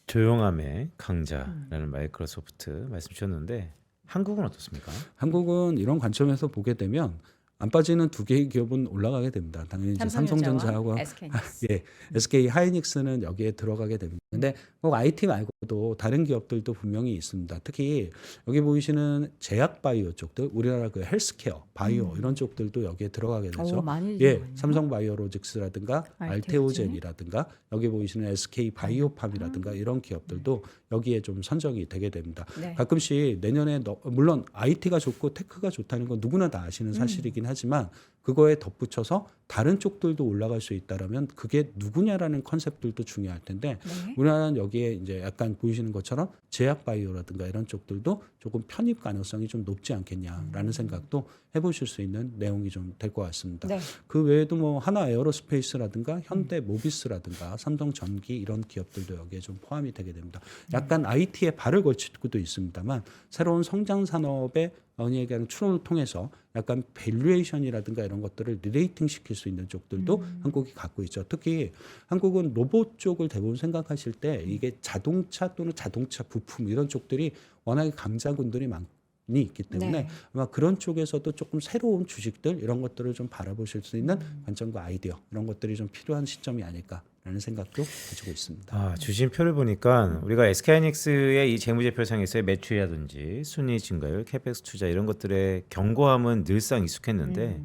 조용함의 강자라는 마이크로소프트 말씀 주셨는데 한국은 어떻습니까? 한국은 이런 관점에서 보게 되면 안 빠지는 두 개의 기업은 올라가게 됩니다. 당연히 이제 삼성전자하고 SK하이닉스. 예, SK 하이닉스는 여기에 들어가게 됩니다. 근데 꼭 IT 말고도 다른 기업들도 분명히 있습니다. 특히 여기 보이시는 제약바이오 쪽들, 우리나라 그 헬스케어, 바이오 이런 쪽들도 여기에 들어가게 되죠. 많이 예, 들어가네요. 삼성바이오로직스라든가 알테오젠이라든가 여기 보이시는 SK 바이오팜이라든가 이런 기업들도 여기에 좀 선정이 되게 됩니다. 네. 가끔씩 내년에 물론 IT가 좋고 테크가 좋다는 건 누구나 다 아시는 사실이긴 하지만 그거에 덧붙여서 다른 쪽들도 올라갈 수 있다라면 그게 누구냐라는 컨셉들도 중요할 텐데 네. 우리나라는 여기에 이제 약간 보이시는 것처럼 제약 바이오라든가 이런 쪽들도 조금 편입 가능성이 좀 높지 않겠냐라는 생각도 해보실 수 있는 내용이 좀 될 것 같습니다. 네. 그 외에도 뭐 하나 에어로스페이스라든가 현대 모비스라든가 삼성 전기 이런 기업들도 여기에 좀 포함이 되게 됩니다. 약간 IT에 발을 걸치고도 있습니다만 새로운 성장 산업의 얘기하는 추론을 통해서 약간 밸류에이션이라든가 이런 것들을 리레이팅 시킬 수 있는 쪽들도 한국이 갖고 있죠. 특히 한국은 로봇 쪽을 대부분 생각하실 때 이게 자동차 또는 자동차 부품 이런 쪽들이 워낙에 강자군들이 많이 있기 때문에 네. 아마 그런 쪽에서도 조금 새로운 주식들 이런 것들을 좀 바라보실 수 있는 관점과 아이디어 이런 것들이 좀 필요한 시점이 아닐까라는 생각도 가지고 있습니다. 주식표를 보니까 우리가 SK하이닉스의 이 재무제표상에서의 매출이라든지 순위 증가율, 캐펙스 투자 이런 것들의 견고함은 늘상 익숙했는데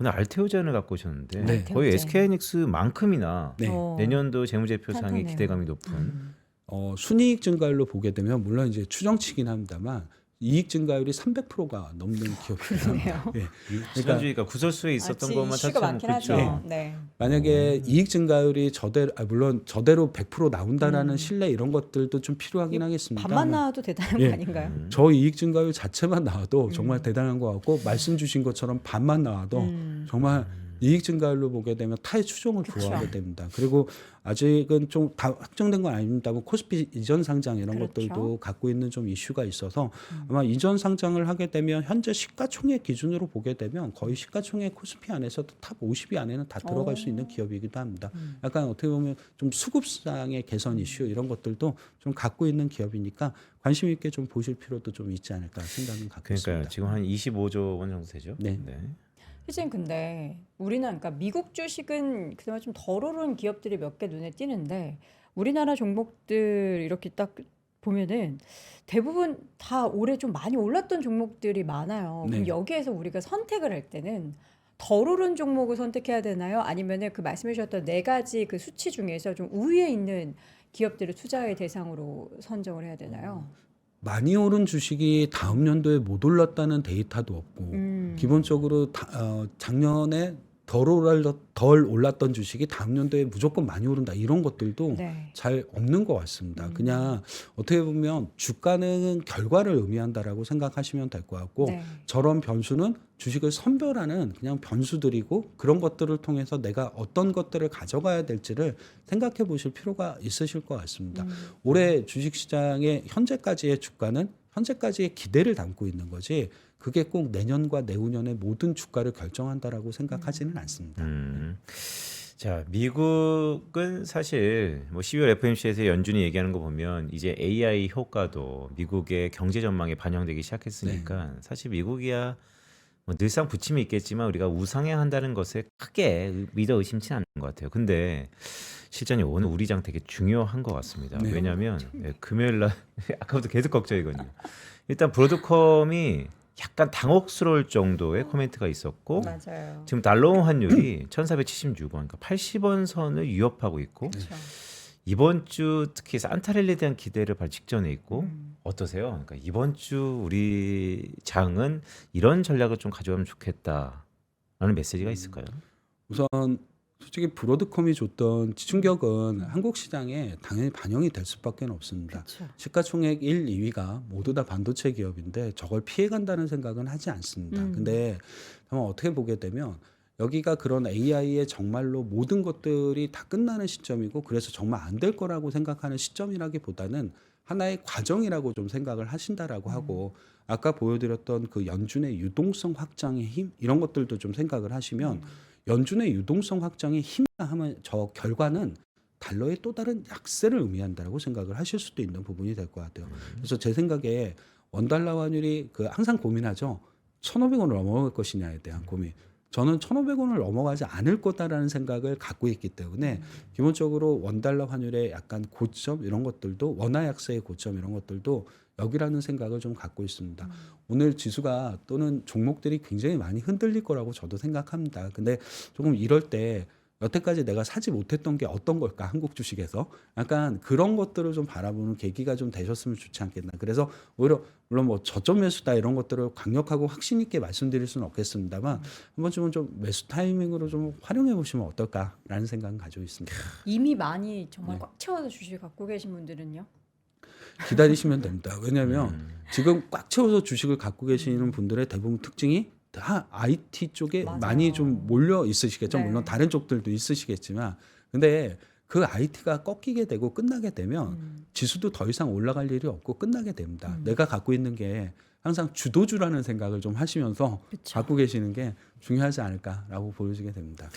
오늘 알테오젠을 갖고 오셨는데 네. 거의 알테오젠. SK하이닉스만큼이나 네. 내년도 재무제표상의 탄탄해요. 기대감이 높은 순이익 증가율로 보게 되면 물론 이제 추정치긴 합니다만 이익 증가율이 300%가 넘는 기업이에요. 예. 지난주니까 구설수에 있었던 것만 이슈가 찾으면 많긴 그렇죠. 하죠. 네. 만약에 이익 증가율이 물론 저대로 100% 나온다라는 신뢰 이런 것들도 좀 필요하긴 하겠습니다. 반만 나와도 대단한 예. 거 아닌가요? 저 이익 증가율 자체만 나와도 정말 대단한 것 같고 말씀 주신 것처럼 반만 나와도 정말 이익 증가율로 보게 되면 타의 추종을 좋아하게 됩니다. 그리고 아직은 좀 다 확정된 건 아닙니다만 코스피 이전 상장 이런 그렇죠. 것들도 갖고 있는 좀 이슈가 있어서 아마 이전 상장을 하게 되면 현재 시가총액 기준으로 보게 되면 거의 시가총액 코스피 안에서도 탑 50위 안에는 다 들어갈 수 있는 기업이기도 합니다. 약간 어떻게 보면 좀 수급상의 개선 이슈 이런 것들도 좀 갖고 있는 기업이니까 관심 있게 좀 보실 필요도 좀 있지 않을까 생각은 갖고 그러니까요. 있습니다. 지금 한 25조 원 정도 되죠. 네. 희진 근데 우리나라 그러니까 미국 주식은 그나마 좀 덜 오른 기업들이 몇 개 눈에 띄는데 우리나라 종목들 이렇게 딱 보면은 대부분 다 올해 좀 많이 올랐던 종목들이 많아요. 그럼 네. 여기에서 우리가 선택을 할 때는 덜 오른 종목을 선택해야 되나요? 아니면은 그 말씀해 주셨던 네 가지 그 수치 중에서 좀 우위에 있는 기업들을 투자의 대상으로 선정을 해야 되나요? 많이 오른 주식이 다음 연도에 못 올랐다는 데이터도 없고 기본적으로 작년에 덜 올랐던 주식이 다음 연도에 무조건 많이 오른다 이런 것들도 네. 잘 없는 것 같습니다. 그냥 어떻게 보면 주가는 결과를 의미한다라고 생각하시면 될 것 같고 네. 저런 변수는 주식을 선별하는 그냥 변수들이고 그런 것들을 통해서 내가 어떤 것들을 가져가야 될지를 생각해 보실 필요가 있으실 것 같습니다. 올해 주식시장의 현재까지의 주가는 현재까지의 기대를 담고 있는 거지 그게 꼭 내년과 내후년의 모든 주가를 결정한다라고 생각하지는 않습니다. 자, 미국은 사실 뭐 12월 FOMC에서 연준이 얘기하는 거 보면 이제 AI 효과도 미국의 경제 전망에 반영되기 시작했으니까 사실 미국이야 뭐 늘상 부침이 있겠지만 우리가 우상향한다는 것에 크게 믿어 의심치 않는 것 같아요. 근데 실장님 오늘 우리 장 되게 중요한 것 같습니다. 네. 왜냐하면 금요일 날 아까부터 계속 걱정이거든요. 일단 브로드컴이 약간 당혹스러울 정도의 코멘트가 있었고 맞아요. 지금 달러 환율이 1,476원, 그러니까 80원 선을 위협하고 있고 그렇죠. 이번 주 특히 산타랠리에 대한 기대를 발 직전에 있고 어떠세요? 그러니까 이번 주 우리 장은 이런 전략을 좀 가져가면 좋겠다라는 메시지가 있을까요? 우선 솔직히 브로드컴이 줬던 충격은 한국 시장에 당연히 반영이 될 수밖에 없습니다. 그렇죠. 시가총액 1, 2위가 모두 다 반도체 기업인데 저걸 피해간다는 생각은 하지 않습니다. 근데 다만 어떻게 보게 되면 여기가 그런 AI의 정말로 모든 것들이 다 끝나는 시점이고 그래서 정말 안 될 거라고 생각하는 시점이라기보다는 하나의 과정이라고 좀 생각을 하신다라고 하고 아까 보여드렸던 그 연준의 유동성 확장의 힘 이런 것들도 좀 생각을 하시면 연준의 유동성 확장의 힘이라 하면 저 결과는 달러의 또 다른 약세를 의미한다라고 생각을 하실 수도 있는 부분이 될 것 같아요. 그래서 제 생각에 원달러 환율이 그 항상 고민하죠. 1,500원을 넘어갈 것이냐에 대한 고민. 저는 1,500원을 넘어가지 않을 거다라는 생각을 갖고 있기 때문에 기본적으로 원달러 환율의 약간 고점 이런 것들도 원화 약세의 고점 이런 것들도 여기라는 생각을 좀 갖고 있습니다. 오늘 지수가 또는 종목들이 굉장히 많이 흔들릴 거라고 저도 생각합니다. 근데 조금 이럴 때 여태까지 내가 사지 못했던 게 어떤 걸까? 한국 주식에서 약간 그런 것들을 좀 바라보는 계기가 좀 되셨으면 좋지 않겠나. 그래서 오히려 물론 뭐 저점 매수다 이런 것들을 강력하고 확신 있게 말씀드릴 수는 없겠습니다만 한 번쯤은 좀 매수 타이밍으로 좀 활용해 보시면 어떨까라는 생각은 가지고 있습니다. 이미 많이 정말 꽉 채워서 주식 갖고 계신 분들은요? 기다리시면 됩니다. 왜냐하면 지금 꽉 채워서 주식을 갖고 계시는 분들의 대부분 특징이 다 IT 쪽에 맞아요. 많이 좀 몰려 있으시겠죠. 네. 물론 다른 쪽들도 있으시겠지만 근데 그 IT가 꺾이게 되고 끝나게 되면 지수도 더 이상 올라갈 일이 없고 끝나게 됩니다. 내가 갖고 있는 게 항상 주도주라는 생각을 좀 하시면서 그쵸. 갖고 계시는 게 중요하지 않을까라고 보여지게 됩니다.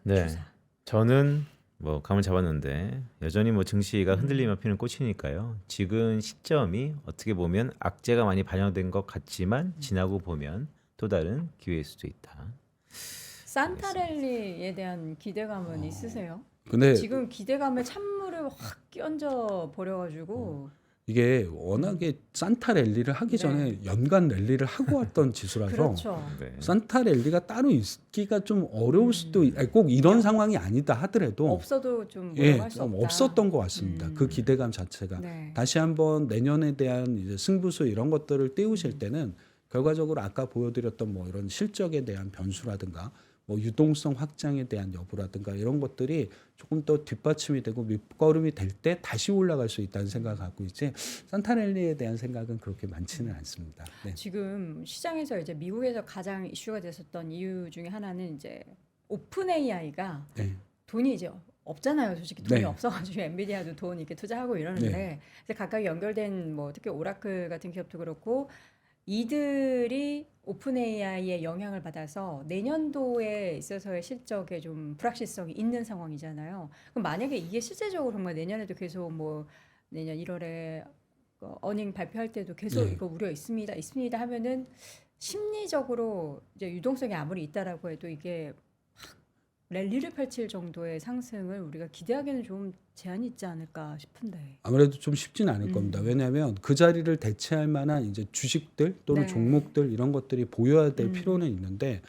네. 여주사. 저는 뭐 감을 잡았는데 여전히 뭐 증시가 흔들리면 피는 꽃이니까요. 지금 시점이 어떻게 보면 악재가 많이 반영된 것 같지만 지나고 보면 또 다른 기회일 수도 있다. 산타랠리에 대한 기대감은 있으세요? 근데 지금 기대감에 찬물을 확 끼얹어 버려가지고 이게 워낙에 산타 랠리를 하기 전에 연간 랠리를 하고 왔던 지수라서 그렇죠. 네. 산타 랠리가 따로 있기가 좀 어려울 수도 아니, 꼭 이런 상황이 아니다 하더라도 없어도 좀 예, 뭐라고 할 수 좀 없다. 없었던 것 같습니다. 그 기대감 자체가 네. 다시 한번 내년에 대한 이제 승부수 이런 것들을 띄우실 때는 결과적으로 아까 보여드렸던 뭐 이런 실적에 대한 변수라든가 뭐 유동성 확장에 대한 여부라든가 이런 것들이 조금 더 뒷받침이 되고 밑거름이 될 때 다시 올라갈 수 있다는 생각을 갖고 있지 산타랠리에 대한 생각은 그렇게 많지는 않습니다. 네. 지금 시장에서 이제 미국에서 가장 이슈가 됐었던 이유 중에 하나는 이제 오픈 AI가 네. 돈이 이제 없잖아요. 솔직히 돈이 네. 없어가지고 엔비디아도 돈 이렇게 투자하고 이러는데 그래서 각각 연결된 뭐 특히 오라클 같은 기업도 그렇고 이들이 오픈 AI의 영향을 받아서 내년도에 있어서의 실적에 좀 불확실성이 있는 상황이잖아요. 그럼 만약에 이게 실제적으로 정말 내년에도 계속 뭐 내년 1월에 어닝 발표할 때도 계속 네. 이거 우려 있습니다 하면은 심리적으로 이제 유동성이 아무리 있다라고 해도 이게 확 랠리를 펼칠 정도의 상승을 우리가 기대하기는 좀 제한이 있지 않을까 싶은데. 아무래도 좀 쉽지는 않을 겁니다. 왜냐하면 그 자리를 대체할 만한 이제 주식들 또는 네. 종목들 이런 것들이 보여야 될 필요는 있는데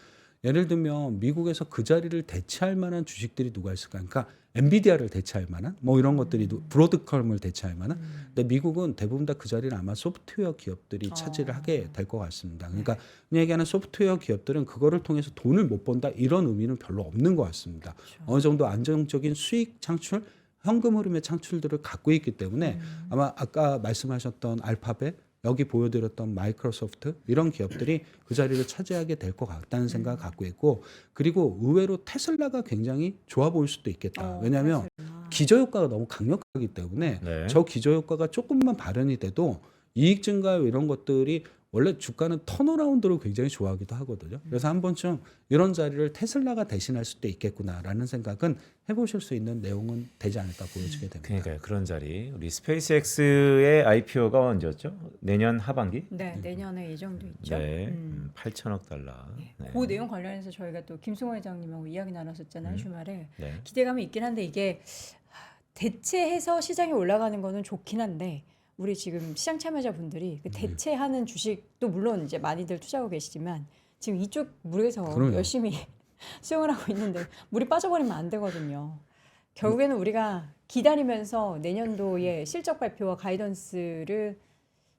예를 들면 미국에서 그 자리를 대체할 만한 주식들이 누가 있을까? 그러니까 엔비디아를 대체할 만한 뭐 이런 것들이 브로드컴을 대체할 만한. 근데 미국은 대부분 다 그 자리를 아마 소프트웨어 기업들이 차지를 하게 될 것 같습니다. 그러니까 그냥 얘기하는 소프트웨어 기업들은 그거를 통해서 돈을 못 번다 이런 의미는 별로 없는 것 같습니다. 어느 정도 안정적인 수익 창출 현금 흐름의 창출들을 갖고 있기 때문에 아마 아까 말씀하셨던 알파벳 여기 보여드렸던 마이크로소프트 이런 기업들이 그 자리를 차지하게 될 것 같다는 생각을 갖고 있고 그리고 의외로 테슬라가 굉장히 좋아 보일 수도 있겠다. 왜냐하면 기저효과가 너무 강력하기 때문에 네. 저 기저효과가 조금만 발현이 돼도 이익 증가 이런 것들이 원래 주가는 턴어라운드를 굉장히 좋아하기도 하거든요. 그래서 한 번쯤 이런 자리를 테슬라가 대신할 수도 있겠구나라는 생각은 해보실 수 있는 내용은 되지 않을까 보여지게 됩니다. 그러니까요. 그런 자리. 우리 스페이스X의 IPO가 언제였죠? 내년 하반기? 네, 내년에 예정돼 있죠. 네. 8천억 달러. 네. 그 내용 관련해서 저희가 또 김승호 회장님하고 이야기 나눴었잖아요. 주말에. 네. 기대감이 있긴 한데 이게 대체해서 시장에 올라가는 거는 좋긴 한데 우리 지금 시장 참여자분들이 그 대체하는 주식도 물론 이제 많이들 투자하고 계시지만 지금 이쪽 물에서 그럼요. 열심히 수영을 하고 있는데 물이 빠져버리면 안 되거든요. 결국에는 우리가 기다리면서 내년도에 실적 발표와 가이던스를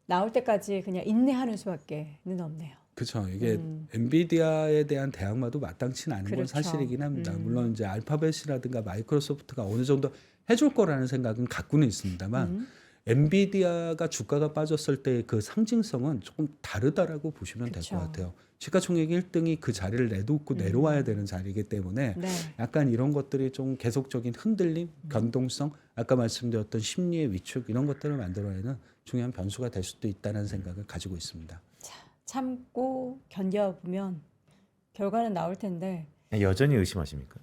나올 때까지 그냥 인내하는 수밖에는 없네요. 그렇죠. 이게 엔비디아에 대한 대항마도 마땅치는 않은 건 그렇죠. 사실이긴 합니다. 물론 이제 알파벳이라든가 마이크로소프트가 어느 정도 해줄 거라는 생각은 갖고는 있습니다만 엔비디아가 주가가 빠졌을 때 그 상징성은 조금 다르다라고 보시면 될 그쵸. 것 같아요. 시가총액 1등이 그 자리를 내놓고 내려와야 되는 자리이기 때문에 네. 약간 이런 것들이 좀 계속적인 흔들림, 변동성, 아까 말씀드렸던 심리의 위축 이런 것들을 만들어내는 중요한 변수가 될 수도 있다는 생각을 가지고 있습니다. 참고 견뎌보면 결과는 나올 텐데 여전히 의심하십니까?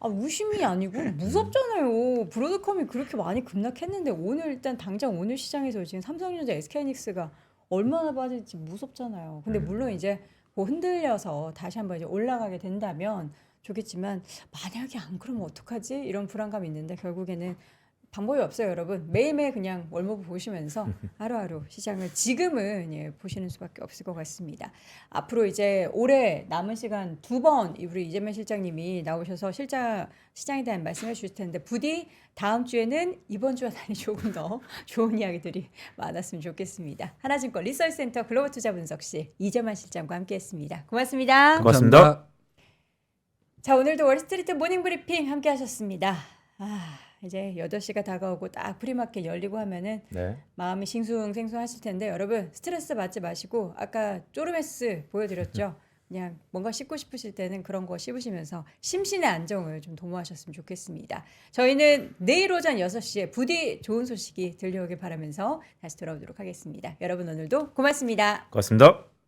의심이 아니고 무섭잖아요. 브로드컴이 그렇게 많이 급락했는데 오늘 일단 당장 오늘 시장에서 지금 삼성전자, SK하이닉스가 얼마나 빠질지 무섭잖아요. 근데 물론 이제 흔들려서 다시 한번 이제 올라가게 된다면 좋겠지만 만약에 안 그러면 어떡하지? 이런 불안감이 있는데 결국에는 방법이 없어요, 여러분. 매일매일 그냥 월모브 보시면서 하루하루 시장을 지금은 예, 보시는 수밖에 없을 것 같습니다. 앞으로 이제 올해 남은 시간 2번 우리 이재명 실장님이 나오셔서 시장에 대한 말씀해 주실 텐데 부디 다음 주에는 이번 주와 달리 조금 더 좋은 이야기들이 많았으면 좋겠습니다. 하나증권 리서치센터 글로벌 투자 분석실 이재만 실장과 함께했습니다. 고맙습니다. 고맙습니다. 감사합니다. 자, 오늘도 월스트리트 모닝 브리핑 함께 하셨습니다. 이제 8시가 다가오고 딱 프리마켓 열리고 하면은 네. 마음이 싱숭생숭하실 텐데 여러분 스트레스 받지 마시고 아까 쪼르메스 보여드렸죠. 그냥 뭔가 씹고 싶으실 때는 그런 거 씹으시면서 심신의 안정을 좀 도모하셨으면 좋겠습니다. 저희는 내일 오전 6시에 부디 좋은 소식이 들려오길 바라면서 다시 돌아오도록 하겠습니다. 여러분 오늘도 고맙습니다. 고맙습니다.